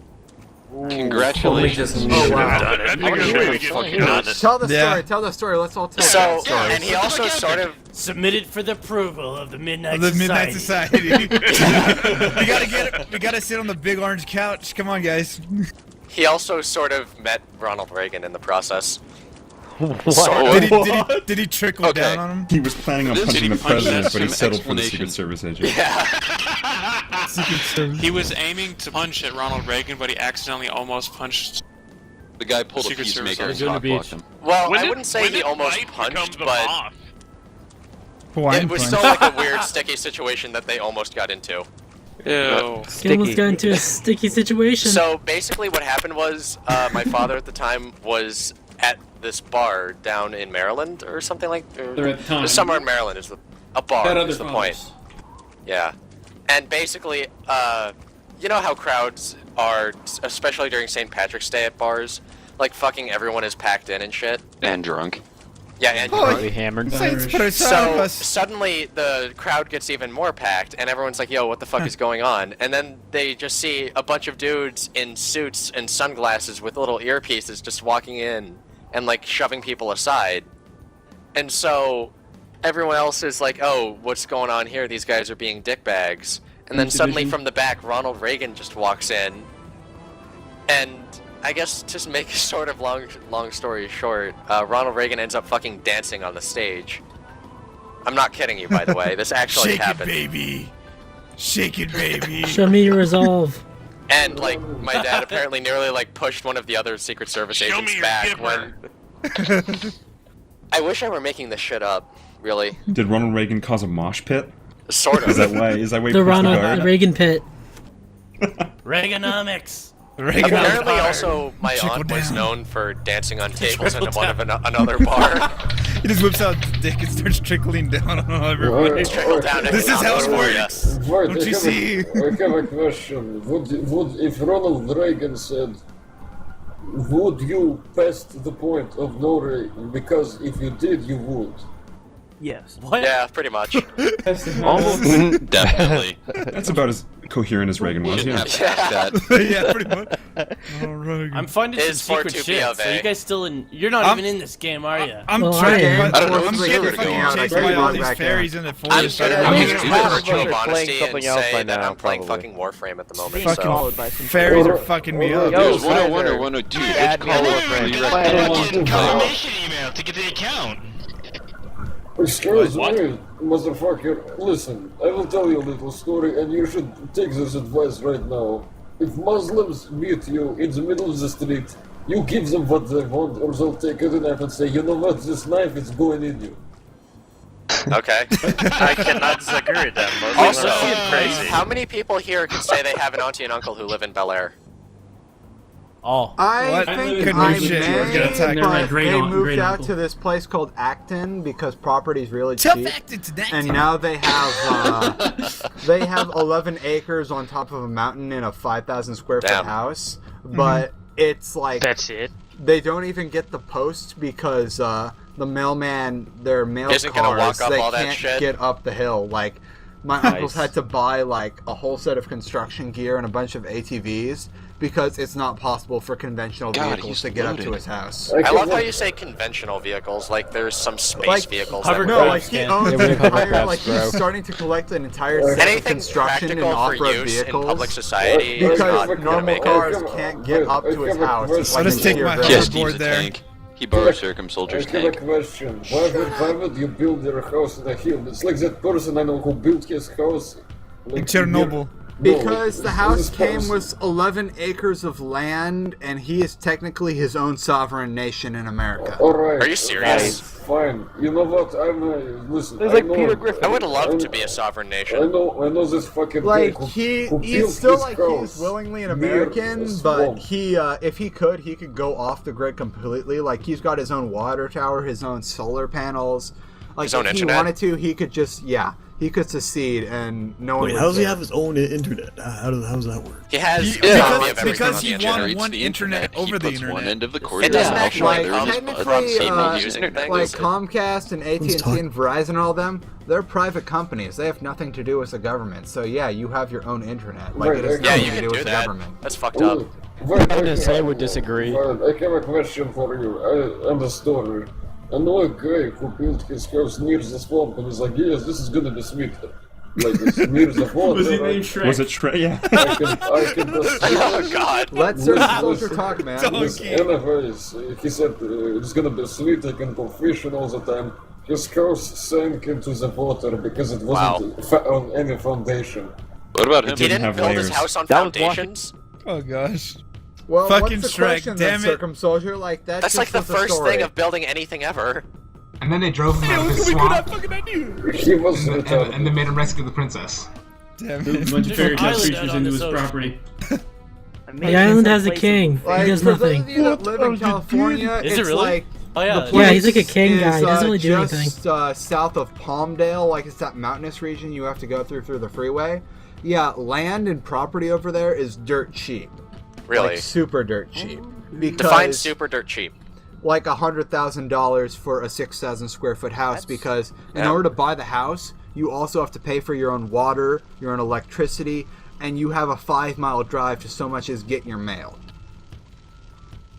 Congratulations. Oh, wow. Tell the Yeah. story. Tell the story. Let's all tell So, that story. and he also sort of Submitted for the approval of the Midnight The Society. Midnight Society. we gotta sit on the big orange couch. Come on, guys. he also sort of met Ronald Reagan in the process. Did he trickle down on him? He was planning on Did punching he the punch president, that? but he Some settled for the explanation. Secret Service agent. Secret Service. He was aiming to punch at Ronald Reagan, but he accidentally almost punched. The guy pulled a Secret Service peacemaker and Laguna cock-blocked Beach. him. Well, When I did- wouldn't say when he did almost Mike become punched, the but boss? Hawaiian it was punch. still like a weird, sticky situation that they almost got into. Ew. He almost got into a sticky situation. So basically, what happened was my father at the time was at this bar down in Maryland or something like. Or at the time. Somewhere in Maryland is a bar. That other Is the point? fathers. Yeah, and basically, you know how crowds are, especially during St. Patrick's Day at bars, like fucking everyone is packed in and shit. And drunk. Yeah, and Probably hammered. so suddenly the crowd gets even more packed, and everyone's like, "Yo, what the fuck is going on?" And then they just see a bunch of dudes in suits and sunglasses with little earpieces just walking in and like shoving people aside. And so everyone else is like, "Oh, what's going on here? These guys are being dickbags." And then suddenly Division. from the back, Ronald Reagan just walks in, and I guess to make a sort of long story short, Ronald Reagan ends up fucking dancing on the stage. I'm not kidding you, by the way. This actually Shake happened. it, baby. Shake it, baby. Show me your resolve. And like my dad apparently nearly like pushed one of the other Secret Service agents back when. I wish I were making this shit up. Really. Did Ronald Reagan cause a mosh pit? Sort of. Is that why? Is that why? The Ronald Reagan pit. Reaganomics. Apparently, also my aunt was known for dancing on tables in one of another bar. He just whips out the dick and starts trickling down on everybody. This is how it works. Wait, Don't you see? I have a question. Would if Ronald Reagan said, would you pass the point of no Reagan? Because if you did, you would. Yes. What? Yeah, pretty much. Almost. Definitely. That's about as coherent as Reagan was. Yeah. Yeah, pretty much. I'm finding some secret shit. So you guys still in? You're not even in this game, are you? I'm trying. I'm getting fucking chased by all these fairies in the forest. I'm gonna virtue of honesty and say that I'm playing fucking Warframe at the moment. Fucking fairies are fucking me up. There's 101 or 102. Which confirmation email to get the account. Excuse me, motherfucker. Listen, I will tell you a little story, and you should take this advice right now. If Muslims meet you in the middle of the street, you give them what they want, or they'll take a knife and say, you know what, this knife is going in you. Okay. I cannot disagree with that. Also, crazy. how many people here can say they have an auntie and uncle who live in Bel Air? Oh. I think I may, but great they uncle, moved great out uncle. to this place called Acton because property's really cheap. And now they have 11 acres on top of a mountain in a 5,000 square foot house. But it's like that's it. They don't even get the post because the mailman, their mail Isn't gonna cars, walk up they all that can't shit? get up the hill. Like my uncles had to buy like a whole set of construction gear and a bunch of ATVs because it's not possible for conventional vehicles to get up to his house. I love how you say conventional vehicles, like there's some space vehicles. That No, like he owns an entire, like he's starting to collect an entire set of anything construction and practical for off-road use in vehicles. public society is Because not gonna normal make cars it. can't get up to his house. It's I'll like just take my Yes, hoverboard Steve's a there. tank. He borrows Circum Soldier's I have a tank. question. Why would you build your house in a hill? It's like that person I know who built his house In Chernobyl. Because the house came with 11 acres of land, and he is technically his own sovereign nation in America. Alright. Are you serious? Fine. You know what? Listen. There's like Peter Griffin. I would love to be a sovereign nation. I know this fucking Like guy he's built still his like house he's willingly an near American, a but swamp. he if he could go off the grid completely. Like he's got his own water tower, his own solar panels. Like His own if he internet. wanted to, he could just he could secede and no one Wait, would how does he care. have his own internet? How does that work? He has because he won one internet over the Puts one internet. end of the cord It down, doesn't I'll actually show like there's his technically, butt. Same uh, using like things. Like Comcast and AT&T and Verizon and all them, they're private companies. They have nothing to do with the government. So yeah, you have your own internet. Like it has Yeah, nothing you to can do do with the that. government. That's fucked up. Wait, I'm gonna say I would disagree. Fine, I have a question for you. I'm a story. I know a guy who built his house near the swamp and he's like, yes, this is gonna be sweet. Like it's near the water. Was he named Shrek? Was it Shrek? Yeah. I can just Oh god. Let Sir Soldier talk, man. Anyways, he said it's gonna be sweet, I can go fishing all the time. His house sank into the water because it wasn't on any foundation. What about him? He didn't build his house on foundations? Oh gosh. Well, Fucking what's the Shrek, question damn then, it. Circum Soldier? Like that's That's like just the was a first story. thing of building anything ever. And then they drove him out of the swamp. He was and they made him rescue the princess. Damn A it. bunch of fairy tale Island creatures out on into this his ocean. property. The island has a king. He Like, does for those nothing. of you that live in California, Is it's it really? like Oh yeah. the place Yeah, he's like a king is, guy. He doesn't really do just, anything. South of Palmdale, like it's that mountainous region you have to go through the freeway. Yeah, land and property over there is dirt cheap. Really? Like super dirt cheap. Because Define super dirt cheap. like $100,000 for a 6,000 square foot house because in Yeah. order to buy the house, you also have to pay for your own water, your own electricity, and you have a 5-mile drive to so much as get your mail.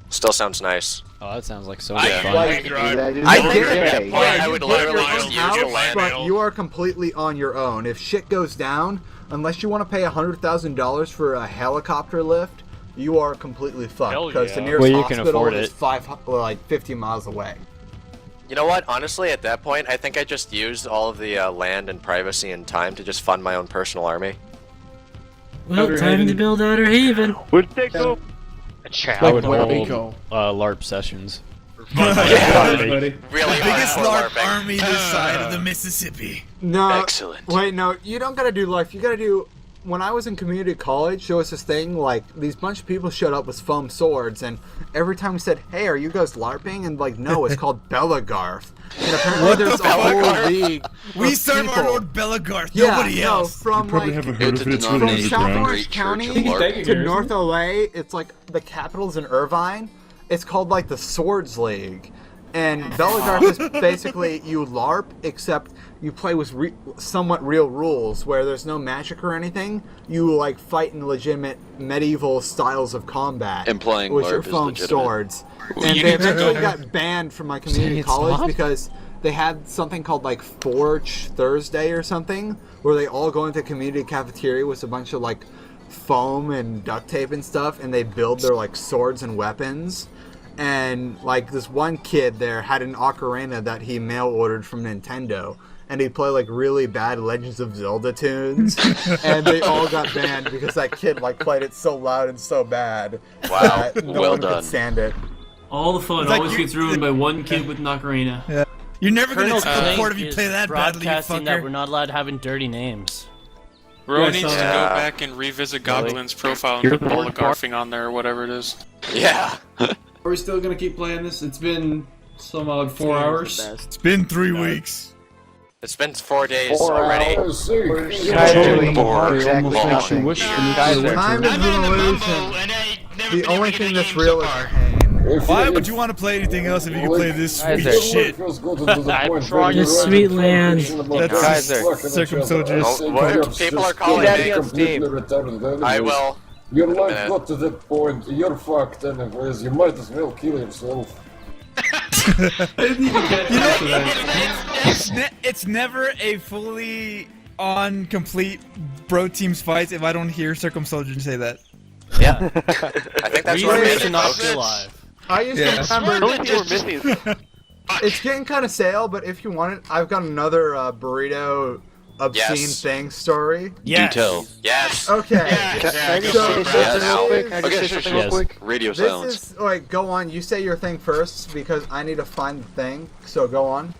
Still sounds nice. Oh, that sounds like so I much can fun. I think at that point I would You literally get just your use the house, land. but you are completely on your own. If shit goes down, unless you want to pay $100,000 for a helicopter lift, you are completely fucked Hell because the yeah. nearest Well, you can hospital afford is it. 50 miles away. You know what? Honestly, at that point, I think I just used all of the land and privacy and time to just fund my own personal army. Well, time to build Outer Haven. Where'd they go? I would hold LARP sessions. Really biggest hardcore LARP army this side of the Mississippi. No. Excellent. Wait, no, you don't gotta do life. You gotta do. When I was in community college, there was this thing like these bunch of people showed up with foam swords, and every time we said, "Hey, are you guys LARPing?" and like, no, it's called Bellagarth. And apparently there's a whole league. We of serve people. our own Bellagarth. Yeah, Nobody no, else. from You probably like haven't heard of it. It's really from South underground. Orange County Thank to North LA, it's like the capital's in Irvine. It's called like the Swords League. And Bellagarth is basically you LARP, except you play with somewhat real rules where there's no magic or anything. You like fight in legitimate medieval styles of combat. Implying with LARP your is foam legitimate. swords. And they eventually got banned from my community college because they had something called like Forge Thursday or something, where they all go into the community cafeteria with a bunch of like foam and duct tape and stuff, and they build their like swords and weapons. And like this one kid there had an ocarina that he mail ordered from Nintendo, and he played like really bad Legends of Zelda tunes, and they all got banned because that kid like played it so loud and so bad. Wow, that no well one done. could stand it. All the fun It's like always gets ruined by one kid with an ocarina. Yeah. You're never Colonel gonna Clank report if you is play that badly, you broadcasting that we're fucker. not allowed having dirty names. Ro Yeah, needs to so- go Yeah. back and revisit Goblin's profile and put oligarching on there or whatever it is. Yeah. Are we still gonna keep playing this? It's been some odd 4 hours. It's been 3 weeks. It's been 4 days already. Time is an illusion. The only thing that's real is pain. Why would you want to play anything else if you can play this sweet shit? This sweet land. That's Circum Soldiers. People are calling me. I will. Your life got to that point, you're fucked anyways, you might as well kill yourself. It's never a fully on complete bro teams fight if I don't hear Circum Soldier say that. Yeah. I think that's We what used made to it not focus. be alive. I used to remember. The only thing we're missing is It's getting kind of stale, but if you want it, I've got another burrito obscene Yes. thing story. Do tell. Yes. Okay. Can I just say something real quick? Can I just Okay, say sure, something sure. real quick? Radio This silence. is like go on. You say your thing first because I need to find the thing. So go on.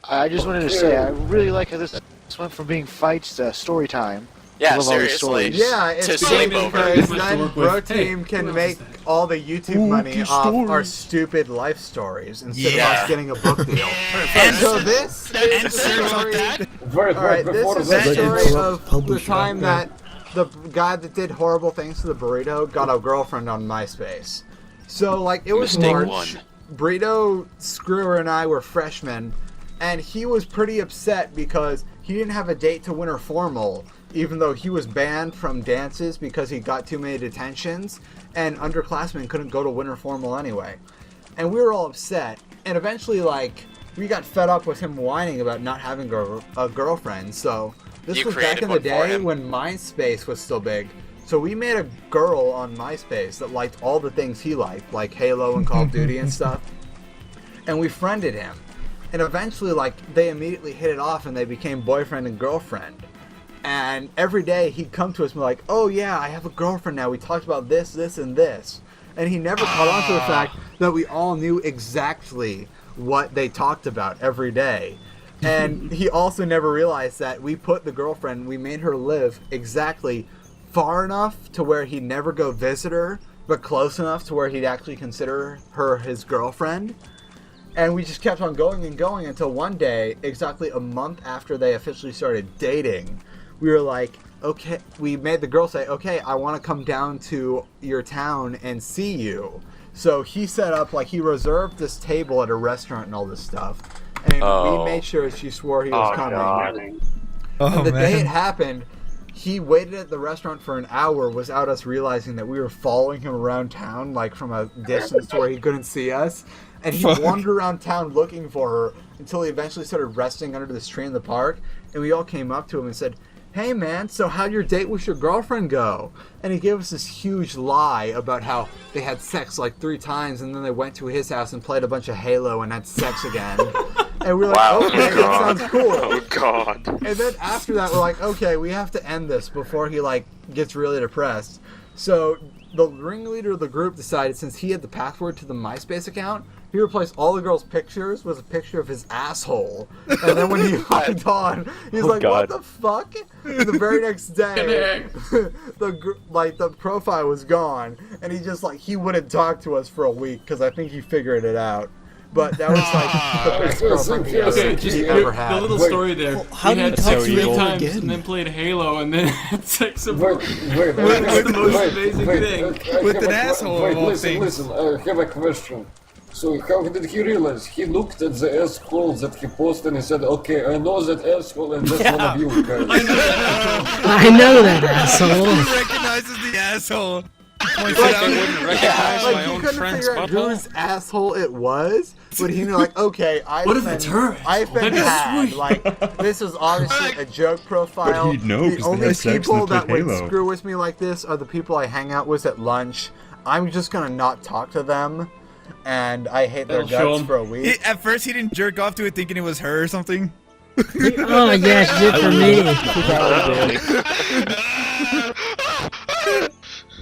I just wanted to say I really like how this went from being fights to story time. Yeah, I love all these seriously. stories. Yeah, To it's sleep great over. because Much to then work with. Bro Team can make all the YouTube money off our stupid life stories instead of us getting a book deal. And so this is the story. Alright, this is the story of the time that the guy that did horrible things to the burrito got a girlfriend on MySpace. So, like, it was Mistake March. one. Burrito, Screwer, and I were freshmen, and he was pretty upset because he didn't have a date to Winter Formal, even though he was banned from dances because he got too many detentions, and underclassmen couldn't go to Winter Formal anyway. And we were all upset, and eventually, like, we got fed up with him whining about not having a girlfriend, so this You was back created in the one for day him. when MySpace was still big. So we made a girl on MySpace that liked all the things he liked, like Halo and Call of Duty and stuff, and we friended him. And eventually, like, they immediately hit it off and they became boyfriend and girlfriend. And every day he'd come to us and be like, oh yeah, I have a girlfriend now. We talked about this, this, and this. And he never caught on to the fact that we all knew exactly what they talked about every day. And he also never realized that we put the girlfriend, we made her live exactly far enough to where he'd never go visit her, but close enough to where he'd actually consider her his girlfriend. And we just kept on going and going until one day, exactly a month after they officially started dating, we were like, okay, we made the girl say, okay, I want to come down to your town and see you. So he set up, like, he reserved this table at a restaurant and all this stuff. And we made sure she swore he was coming. God. And the day it happened, he waited at the restaurant for an hour without us realizing that we were following him around town, like from a distance to where he couldn't see us. And he wandered around town looking for her until he eventually started resting under this tree in the park. And we all came up to him and said, hey man, so how'd your date with your girlfriend go? And he gave us this huge lie about how they had sex like 3 times and then they went to his house and played a bunch of Halo and had sex again. And we were like, Wow. okay, that sounds cool. Oh god. And then after that, we're like, okay, we have to end this before he, like, gets really depressed. So the ringleader of the group decided, since he had the password to the MySpace account, he replaced all the girls' pictures with a picture of his asshole. And then when he logged on, he's like, God. what the fuck? And the very next day, the profile was gone, and he wouldn't talk to us for a week because I think he figured it out. But that was the best girlfriend he ever had. The little story there. How he do you had talk sex to 3 you times again? and then played Halo and then had sex with Wait, the most amazing thing. With an asshole of all things. Listen, I have a question. So how did he realize? He looked at the asshole that he posted and he said, okay, I know that asshole and that's one of you guys. I know that asshole. He recognizes the asshole. Like, you couldn't figure out whose asshole it was, but he knew, like, okay, I've been had. Like, this is obviously a joke profile. But he'd know, the 'cause they only had sex and people they that played would Halo. screw with me like this are the people I hang out with at lunch. I'm just gonna not talk to them, and I hate their guts for a week. At first, he didn't jerk off to it thinking it was her or something. Oh yeah, she did for me.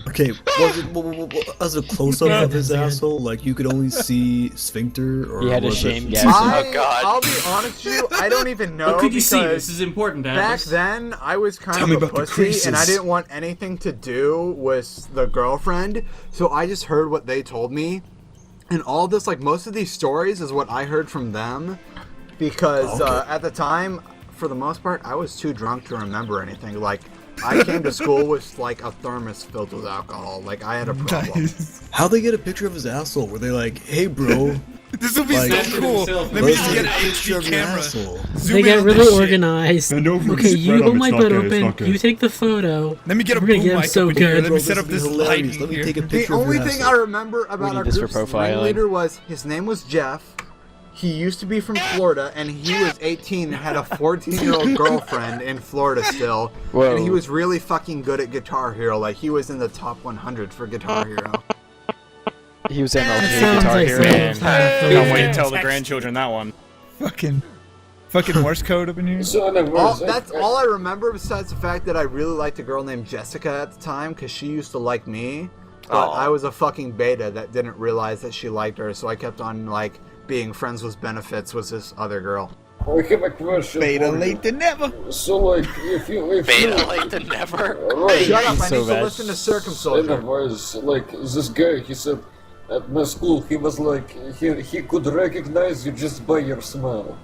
Okay, was it close up of his asshole? Like you could only see sphincter, or He had a was shame it... gas. I'll be honest with you, I don't even know. What could you see? because This is important, Back Atlas. then, I was kind Tell me of a about the pussy, creases. and I didn't want anything to do with the girlfriend, so I just heard what they told me. And all this, like, most of these stories is what I heard from them, because at the time, for the most part, I was too drunk to remember anything. Like, I came to school with, like, a thermos filled with alcohol. Like, I had a problem. How'd they get a picture of his asshole? Were they like, hey bro, This will be like, so cool. Let me let's just take get a an picture of HD your camera. asshole. Zoom They in get on really this shit. organized. Bend over and Okay, spread you them. hold my It's not butt gay, it's open. not gay. You take the photo. Let me get a We're gonna boom get him mic so up in here. good. Let me set up this lighting Let me here. take a The picture of only your thing I asshole. remember about need our this for group's profiling. ringleader was his name was Jeff. He used to be from Florida, and he was 18 and had a 14-year-old girlfriend in Florida still. Whoa. And he was really fucking good at Guitar Hero. Like, he was in the top 100 for Guitar Hero. He was in That Ultimate sounds Guitar like Hero. some kind of Can't wait to thing. tell the grandchildren that one. Fucking Morse code up in here. So anyways, That's all I remember, besides the fact that I really liked a girl named Jessica at the time, because she used to like me. But I was a fucking beta that didn't realize that she liked her, so I kept on, like, being friends with benefits with this other girl. I have a question. Beta for you. late than never. So like, if you Beta late than never. right. Shut up, I so need to bad. listen to Circumsoldier. Anyways, like this guy, he said at my school, he was like, he could recognize you just by your smile.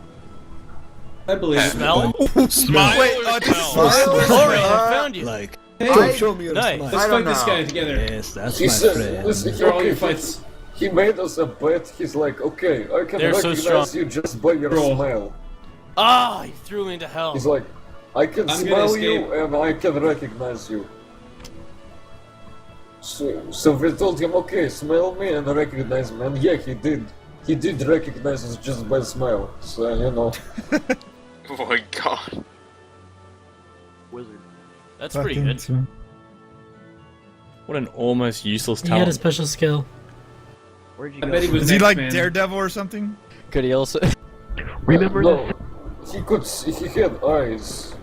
I believe it. Smell? Smile Wait, or this smell? is Glory, I found you. Like, I- show me your Nice. smile. Let's I don't fight this know. guy together. Yes, that's He my said, friend. listen, These are all your okay, fights. he made us a bet. He's like, okay, I can They're so recognize strong. you just by your Roll. smile. Ah, he threw me into hell. He's like, I can I'm gonna smell you escape. and I can recognize you. So we told him, okay, smell me and recognize me. And yeah, he did. He did recognize us just by smile. So, you know. Oh my god. That's pretty good. What an almost useless He had a talent. special skill. Where'd you I go? bet he was Is he next, like man. Daredevil or something? Could he also? Remember No, he could. He had eyes.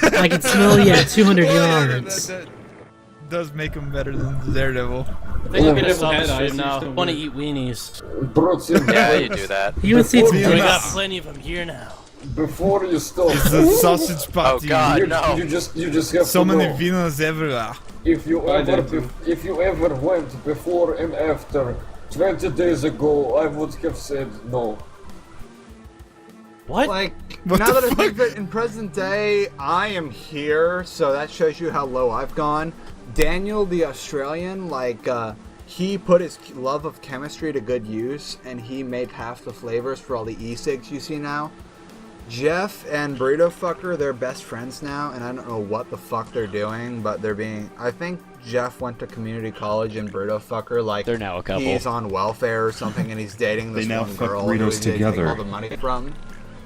I can smell you at 200 Yeah, yards. that does make him better than Daredevil. I think I'm gonna stop Had the eyes, stream now. used to I want to work. eat weenies. Brought him. Yeah, you do that. He would see some Yeah, We dicks. got plenty of them here now. Before you stop, It's a sausage Oh party. god, no. you just have So to many know. villains everywhere. If you I ever did too. if you ever went before and after 20 days ago, I would have said no. What? Like, What now the that I fuck? think of it, in present day, I am here, so that shows you how low I've gone. Daniel, the Australian, like, he put his love of chemistry to good use, and he made half the flavors for all the e-cigs you see now. Jeff and Burrito Fucker, they're best friends now, and I don't know what the fuck they're doing, but they're being... I think Jeff went to community college, and Burrito Fucker, like, They're now a couple. he's on welfare or something, and he's dating this They now one fuck girl burritos who they take together. all the money from.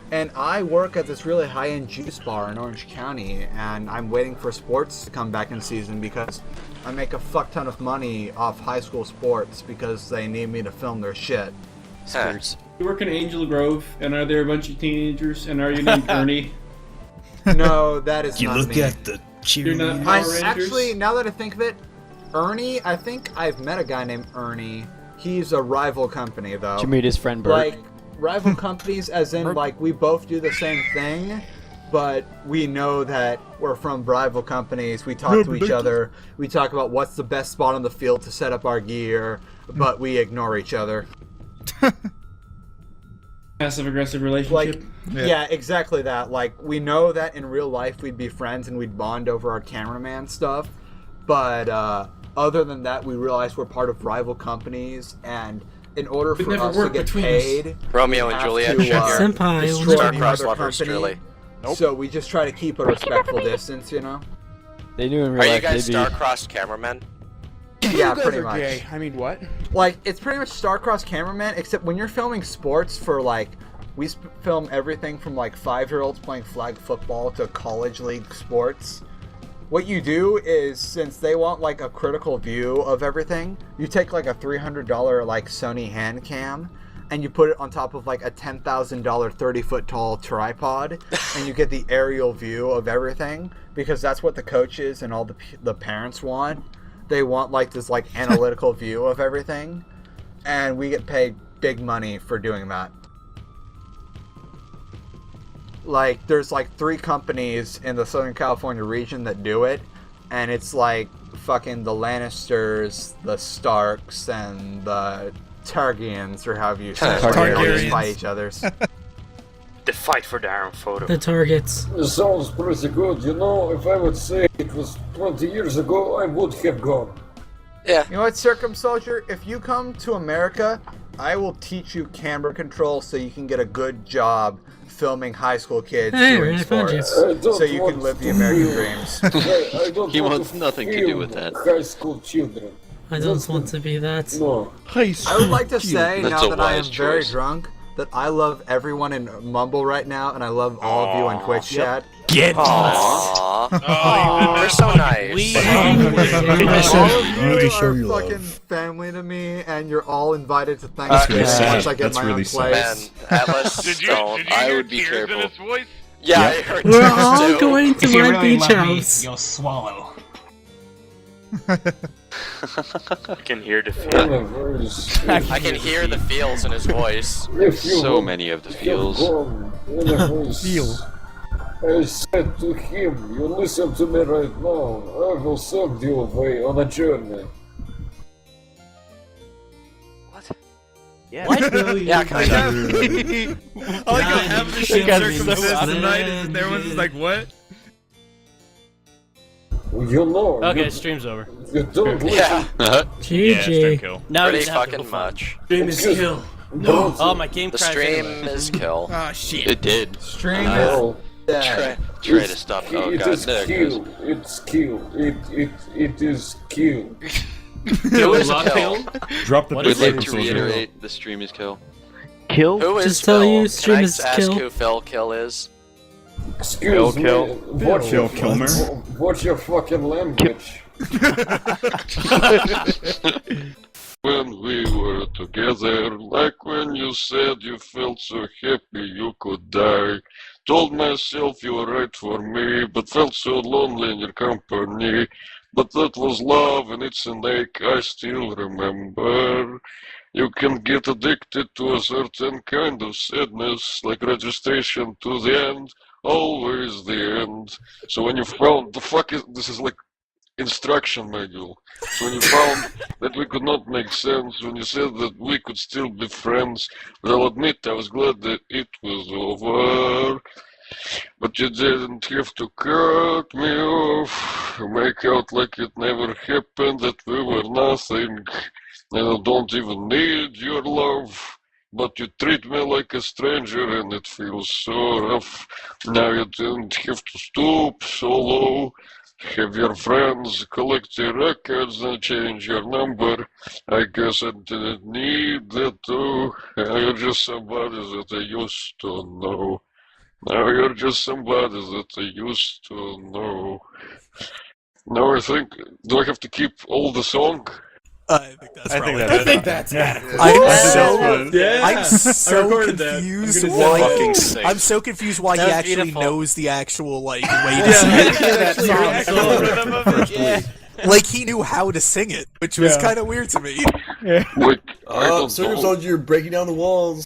And I work at this really high-end juice bar in Orange County, and I'm waiting for sports to come back in season because I make a fuck ton of money off high school sports because they need me to film their shit. Skirts. You work in Angel Grove, and are there a bunch of teenagers, and are you named Ernie? No, that is You not look me. at the You're not cheerleaders. Power Rangers? Actually, now that I think of it, Ernie, I think I've met a guy named Ernie. He's a rival company, though. Did you meet his friend Bert? Like, rival companies as in, like, we both do the same thing, but we know that we're from rival companies. We talk to each other. We talk about what's the best spot on the field to set up our gear, but we ignore each other. Passive-aggressive relationship? Like, yeah, exactly that. Like, we know that in real life we'd be friends and we'd bond over our cameraman stuff, but other than that, we realize we're part of rival companies, and in order for us to get paid, Romeo and Juliet, Senpai, destroy the star-crossed other lovers, company. truly. So we just try to keep a respectful distance, you know? They knew in real Are you life guys they'd be... star-crossed cameramen? Yeah, pretty much. Gay. I mean, what? Like, it's pretty much star-crossed cameraman, except when you're filming sports for, like, we film everything from, like, 5-year-olds playing flag football to college league sports. What you do is, since they want, like, a critical view of everything, you take, like, a $300, like, Sony hand cam, and you put it on top of, like, a $10,000 30-foot tall tripod, and you get the aerial view of everything, because that's what the coaches and all the parents want. They want, like, this, like, analytical view of everything, and we get paid big money for doing that. Like, there's, like, 3 companies in the Southern California region that do it, and it's, like, fucking the Lannisters, the Starks, and the Targaryens, or however you say it. Targaryens fight each other's. The fight for the iron photo. The targets. It sounds pretty good. You know, if I would say it was 20 years ago, I would have gone. Yeah. You know what, Circum Soldier? If you come to America, I will teach you camera control so you can get a good job filming high school kids doing sports, so you can live the American dreams. He wants nothing to do with that. High school children. I don't want to be that. No. I would like to say, That's now a that I am wise very choice. drunk, that I love everyone in Mumble right now, and I love all of you in Twitch chat. Get Aww. We're so nice. All of you show are you fucking love. family to me, and you're all invited to Thanksgiving really sad. once I get That's my really own sad. place. Man, Atlas, Did you I hear would be tears careful. in his voice? Yeah, Yeah. I heard We're tears all too. going to If you my really beach love me, house. you'll swallow. I can hear the feeling. I can hear the feels in his voice. So many of the feels. Feel. I said to him, you listen to me right now, I will send you away on a journey. Yeah. Yeah, kind of. I like how half of the shit circumcised tonight, and everyone's just like, what? You know, Okay, you, stream's over. you don't Yeah. GG. Now we Pretty just have to fucking go find- much. Stream is kill. No. Oh, my game The crashed stream anyway. is kill. Oh shit. It did. Stream No. is dead. Try to stop. Oh It god, is there it kill. goes. It's kill. It is kill. Kill is not kill? kill? Drop the What bit is We'd it? like Circum to Soldier. reiterate, the stream is kill. Kill? Who is Just tell Phil? you, Can stream I is ask kill. who Phil Kill is? Excuse me. What's Phil your, Kilmer? what's your fucking language? When we were together, like when you said you felt so happy you could die. Told myself you were right for me, but felt so lonely in your company. But that was love and it's an ache I still remember. You can get addicted to a certain kind of sadness, like registration to the end, always the end. So when you found, the fuck is, this is like instruction manual. So when you found that we could not make sense, when you said that we could still be friends, but I'll admit I was glad that it was over. But you didn't have to cut me off, make out like it never happened, that we were nothing, and I don't even need your love. But you treat me like a stranger and it feels so rough. Now you didn't have to stoop so low. Have your friends collect your records and change your number. I guess I didn't need that too. Now you're just somebody that I used to know. Now you're just somebody that I used to know. Now I think, do I have to keep all the song? I think that's adequate. Yeah. I'm so recorded that. confused I'm why. gonna say I'm so confused why he That was actually beautiful. knows the actual way to sing it. Like he knew how to sing it, which was kind of weird to me. Circus Soldier, you're breaking down the walls.